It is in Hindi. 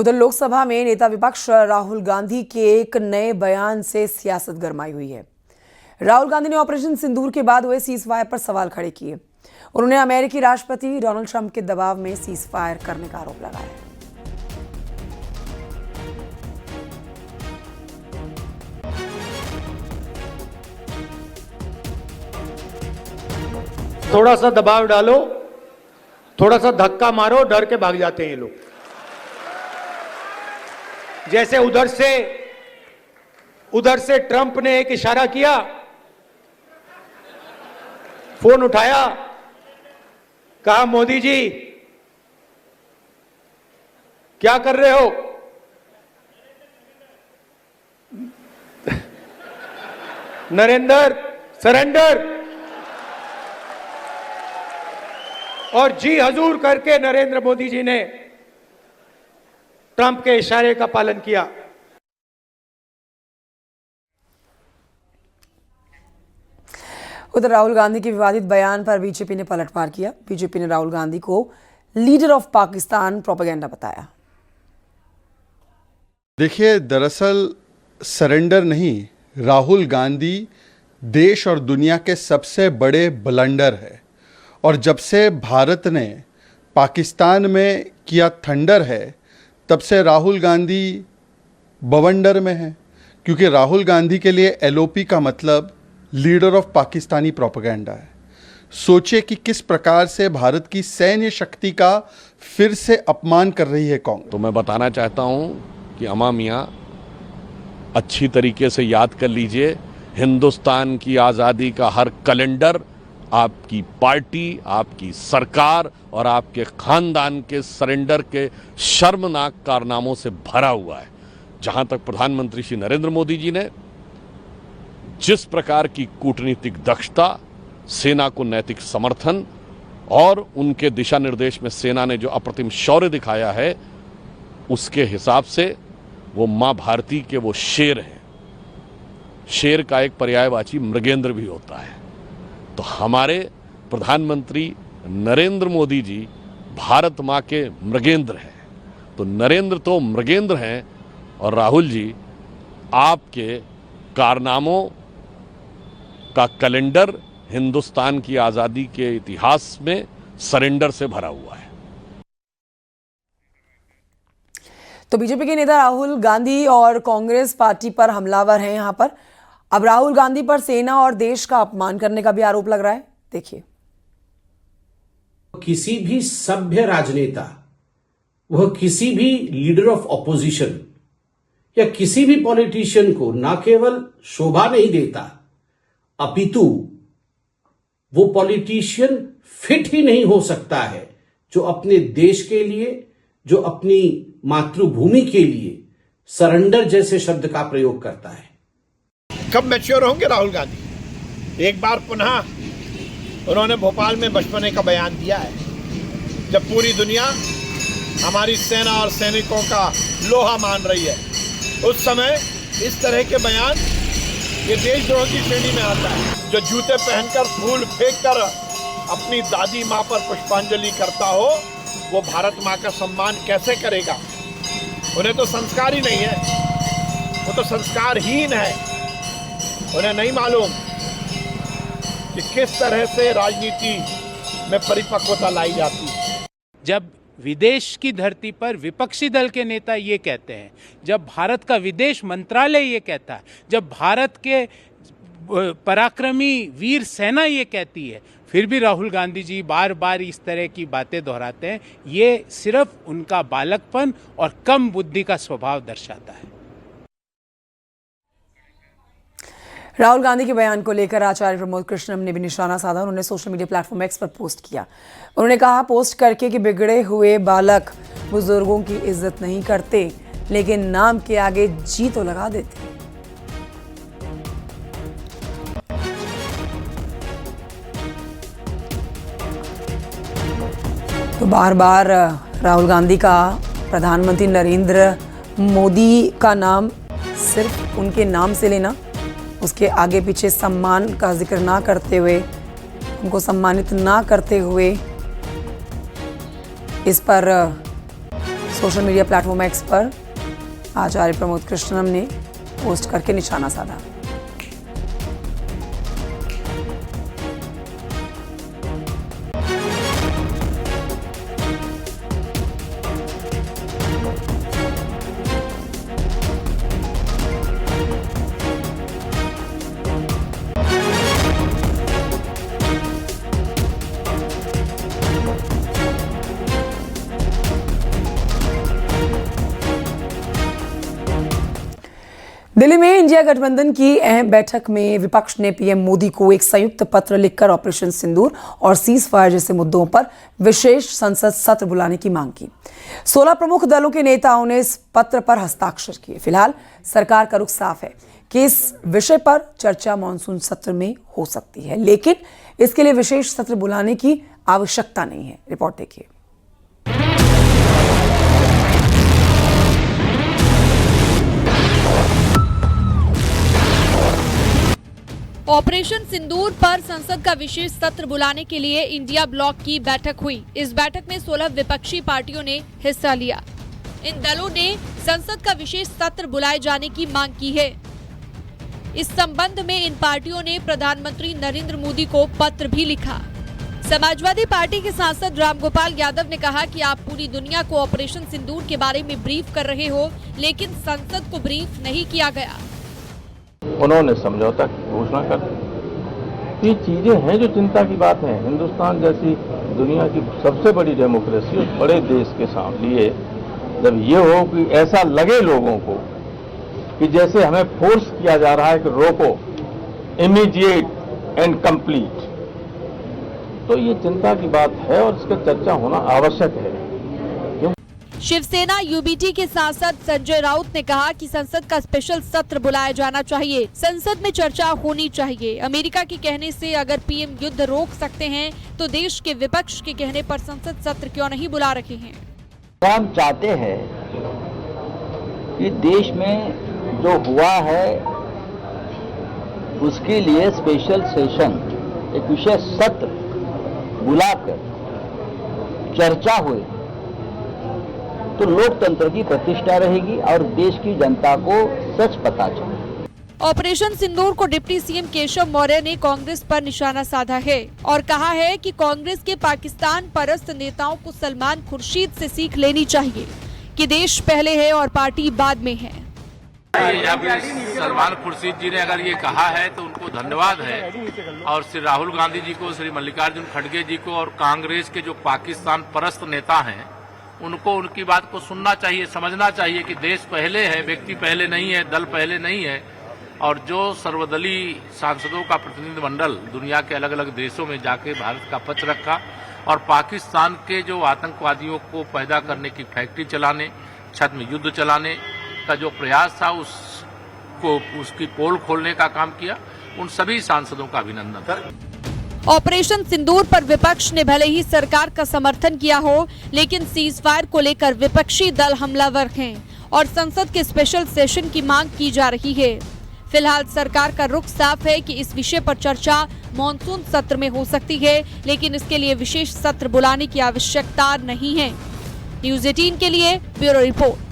उधर लोकसभा में नेता विपक्ष राहुल गांधी के एक नए बयान से सियासत गरमाई हुई है। राहुल गांधी ने ऑपरेशन सिंदूर के बाद हुए सीजफायर पर सवाल खड़े किए। उन्होंने अमेरिकी राष्ट्रपति डोनाल्ड ट्रंप के दबाव में सीजफायर करने का आरोप लगाया। थोड़ा सा दबाव डालो, थोड़ा सा धक्का मारो, डर के भाग जाते हैं ये लोग। जैसे उधर से ट्रंप ने एक इशारा किया, फोन उठाया, कहा मोदी जी क्या कर रहे हो? नरेंद्र सरेंडर, और जी हजूर करके नरेंद्र मोदी जी ने ट्रंप के इशारे का पालन किया। उधर राहुल गांधी के विवादित बयान पर बीजेपी ने पलटवार किया। बीजेपी ने राहुल गांधी को लीडर ऑफ पाकिस्तान प्रोपेगेंडा बताया। देखिए, दरअसल सरेंडर नहीं, राहुल गांधी देश और दुनिया के सबसे बड़े ब्लंडर है। और जब से भारत ने पाकिस्तान में किया थंडर है, तब से राहुल गांधी बवंडर में है। क्योंकि राहुल गांधी के लिए एलओपी का मतलब लीडर ऑफ पाकिस्तानी प्रोपेगेंडा है। सोचिए कि किस प्रकार से भारत की सैन्य शक्ति का फिर से अपमान कर रही है कांग्रेस। तो मैं बताना चाहता हूं कि अम्मा मियाँ, अच्छी तरीके से याद कर लीजिए, हिंदुस्तान की आज़ादी का हर कैलेंडर आपकी पार्टी, आपकी सरकार और आपके खानदान के सरेंडर के शर्मनाक कारनामों से भरा हुआ है। जहां तक प्रधानमंत्री श्री नरेंद्र मोदी जी ने जिस प्रकार की कूटनीतिक दक्षता, सेना को नैतिक समर्थन और उनके दिशा निर्देश में सेना ने जो अप्रतिम शौर्य दिखाया है, उसके हिसाब से वो मां भारती के वो शेर हैं। शेर का एक पर्यायवाची मृगेंद्र भी होता है। तो हमारे प्रधानमंत्री नरेंद्र मोदी जी भारत मां के मृगेंद्र हैं। तो नरेंद्र तो मृगेंद्र हैं और राहुल जी आपके कारनामों का कैलेंडर हिंदुस्तान की आज़ादी के इतिहास में सरेंडर से भरा हुआ है। तो बीजेपी के नेता राहुल गांधी और कांग्रेस पार्टी पर हमलावर हैं। यहां पर अब राहुल गांधी पर सेना और देश का अपमान करने का भी आरोप लग रहा है। देखिए, किसी भी सभ्य राजनेता, वह किसी भी लीडर ऑफ ऑपोजिशन या किसी भी पॉलिटिशियन को न केवल शोभा नहीं देता, अपितु वो पॉलिटिशियन फिट ही नहीं हो सकता है जो अपने देश के लिए, जो अपनी मातृभूमि के लिए सरेंडर जैसे शब्द का प्रयोग करता है। कब मैच्योर होंगे राहुल गांधी? एक बार पुनः उन्होंने भोपाल में बचपने का बयान दिया है, जब पूरी दुनिया हमारी सेना और सैनिकों का लोहा मान रही है। उस समय इस तरह के बयान ये देशद्रोह की श्रेणी में आता है। जो जूते पहनकर, फूल फेंककर अपनी दादी माँ पर पुष्पांजलि करता हो, वो भारत माँ का सम्मान कैसे करेगा? उन्हें तो संस्कार ही नहीं है, वो तो संस्कारहीन है। उन्हें नहीं मालूम कि किस तरह से राजनीति में परिपक्वता लाई जाती है। जब विदेश की धरती पर विपक्षी दल के नेता ये कहते हैं, जब भारत का विदेश मंत्रालय ये कहता है, जब भारत के पराक्रमी वीर सेना ये कहती है, फिर भी राहुल गांधी जी बार बार इस तरह की बातें दोहराते हैं, ये सिर्फ उनका बालकपन और कम बुद्धि का स्वभाव दर्शाता है। राहुल गांधी के बयान को लेकर आचार्य प्रमोद कृष्णम ने भी निशाना साधा। उन्होंने सोशल मीडिया प्लेटफॉर्म एक्स पर पोस्ट किया। उन्होंने कहा पोस्ट करके कि बिगड़े हुए बालक बुजुर्गों की इज्जत नहीं करते, लेकिन नाम के आगे जी तो लगा देते। तो बार बार राहुल गांधी का प्रधानमंत्री नरेंद्र मोदी का नाम सिर्फ उनके नाम से लेना, उसके आगे पीछे सम्मान का जिक्र ना करते हुए, उनको सम्मानित ना करते हुए, इस पर सोशल मीडिया प्लेटफॉर्म एक्स पर आचार्य प्रमोद कृष्णम ने पोस्ट करके निशाना साधा। दिल्ली में इंडिया गठबंधन की अहम बैठक में विपक्ष ने पीएम मोदी को एक संयुक्त पत्र लिखकर ऑपरेशन सिंदूर और सीज फायर जैसे मुद्दों पर विशेष संसद सत्र बुलाने की मांग की। 16 प्रमुख दलों के नेताओं ने इस पत्र पर हस्ताक्षर किए। फिलहाल सरकार का रुख साफ है कि इस विषय पर चर्चा मानसून सत्र में हो सकती है, लेकिन इसके लिए विशेष सत्र बुलाने की आवश्यकता नहीं है। रिपोर्ट देखिए। ऑपरेशन सिंदूर पर संसद का विशेष सत्र बुलाने के लिए इंडिया ब्लॉक की बैठक हुई। इस बैठक में 16 विपक्षी पार्टियों ने हिस्सा लिया। इन दलों ने संसद का विशेष सत्र बुलाए जाने की मांग की है। इस संबंध में इन पार्टियों ने प्रधानमंत्री नरेंद्र मोदी को पत्र भी लिखा। समाजवादी पार्टी के सांसद रामगोपाल यादव ने कहा कि आप पूरी दुनिया को ऑपरेशन सिंदूर के बारे में ब्रीफ कर रहे हो, लेकिन संसद को ब्रीफ नहीं किया गया। उन्होंने समझौता की घोषणा कर दी। ये चीजें हैं जो चिंता की बात है। हिंदुस्तान जैसी दुनिया की सबसे बड़ी डेमोक्रेसी उस बड़े देश के सामने जब ये हो कि ऐसा लगे लोगों को कि जैसे हमें फोर्स किया जा रहा है कि रोको, इमीडिएट एंड कंप्लीट, तो ये चिंता की बात है और इसका चर्चा होना आवश्यक है। शिवसेना यूबीटी के सांसद संजय राउत ने कहा कि संसद का स्पेशल सत्र बुलाया जाना चाहिए। संसद में चर्चा होनी चाहिए। अमेरिका के कहने से अगर पीएम युद्ध रोक सकते हैं तो देश के विपक्ष के कहने पर संसद सत्र क्यों नहीं बुला रहे हैं? हम चाहते हैं कि देश में जो हुआ है उसके लिए स्पेशल सेशन, एक विशेष सत्र बुलाकर चर्चा हुई तो लोकतंत्र की प्रतिष्ठा रहेगी और देश की जनता को सच पता चले। ऑपरेशन सिंदूर को डिप्टी सीएम केशव मौर्य ने कांग्रेस पर निशाना साधा है और कहा है कि कांग्रेस के पाकिस्तान परस्त नेताओं को सलमान खुर्शीद से सीख लेनी चाहिए कि देश पहले है और पार्टी बाद में है। सलमान खुर्शीद जी ने अगर ये कहा है तो उनको धन्यवाद है, और श्री राहुल गांधी जी को, श्री मल्लिकार्जुन खड़गे जी को और कांग्रेस के जो पाकिस्तान परस्त नेता हैं उनको उनकी बात को सुनना चाहिए, समझना चाहिए कि देश पहले है, व्यक्ति पहले नहीं है, दल पहले नहीं है। और जो सर्वदलीय सांसदों का प्रतिनिधिमंडल दुनिया के अलग अलग देशों में जाके भारत का पक्ष रखा और पाकिस्तान के जो आतंकवादियों को पैदा करने की फैक्ट्री चलाने, छत में युद्ध चलाने का जो प्रयास था उसकी पोल खोलने का काम किया, उन सभी सांसदों का अभिनंदन। ऑपरेशन सिंदूर पर विपक्ष ने भले ही सरकार का समर्थन किया हो, लेकिन सीज फायर को लेकर विपक्षी दल हमलावर हैं और संसद के स्पेशल सेशन की मांग की जा रही है। फिलहाल सरकार का रुख साफ है कि इस विषय पर चर्चा मानसून सत्र में हो सकती है, लेकिन इसके लिए विशेष सत्र बुलाने की आवश्यकता नहीं है। न्यूज़ 18 के लिए ब्यूरो रिपोर्ट।